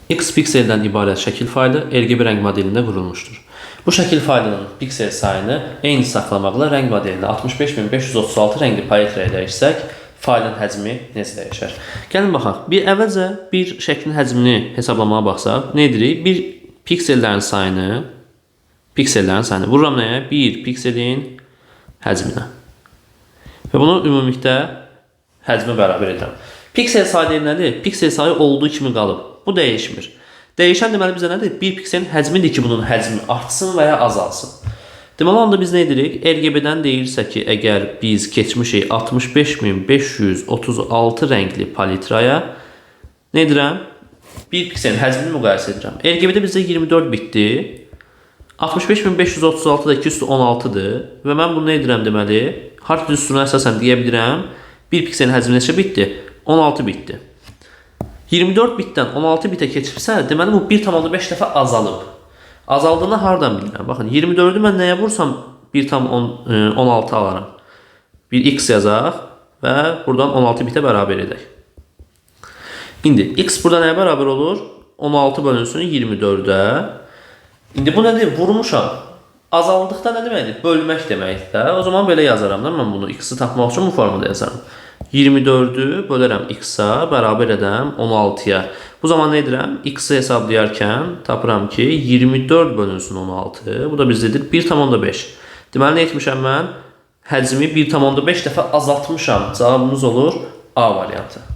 X pikseldən ibarət şəkil faylı RGB rəng modelində qurulmuşdur. Bu şəkil faylının piksel sayını eyni saxlamaqla rəng modelində 65536 rəngli paletraya dəyişsək, faylın həcmi necə dəyişər? Gəlin baxaq. Əvvəlcə bir şəklin həcmini hesablamağa baxsaq, nə edirik? Bir piksellərin sayını vururam nəyə? Bir pikselin həcminə. Və bunu ümumilikdə həcmi bərabər edirəm. Piksel sayı nədir? Piksel sayı olduğu kimi qalıb. Bu dəyişmir. Dəyişən deməli bizə nədir? Bir pikselin həcmidir ki, bunun həcmi artsın və ya azalsın. Deməli onda biz nə edirik? RGB-dən deyirsə ki, əgər biz keçmişik 65536 rəngli palitraya, nə edirəm? Bir pikselin həcmini müqayisə edirəm. RGB-də bizdə 24 bitdir. 65536 da 216-dır və mən bunu nə edirəm deməli? Harf düsturuna əsasən deyə bilirəm. Bir pikselin həcmi neçə bitdi? 16 bitdi. 24 bitdən 16 bitə keçibsə, deməli bu 1,5 dəfə azalıb. Azaldığını hardan bilirəm? Baxın, 24-ü mən nəyə vursam 1,16 alaram. Bir x yazaq və buradan 16 bitə bərabər edək. İndi x burada nəyə bərabər olur? 16 bölünsün 24-də. İndi bu nədir? Vurmuşam. Azaldıqda nə deməkdir? Bölmək deməkdir. O zaman belə yazaram da mən bunu x-i tapmaq üçün bu formada yazarım. 24'ü bölərəm x-a, bərabər edəm 16-ya. Bu zaman nə edirəm? X-i hesablayarkən tapıram ki, 24 bölünsün 16. Bu da bizdedir 1,5. Deməli, nə etmişəm mən? Həcmi 1,5 dəfə azaltmışam. Cavabımız olur A variantı.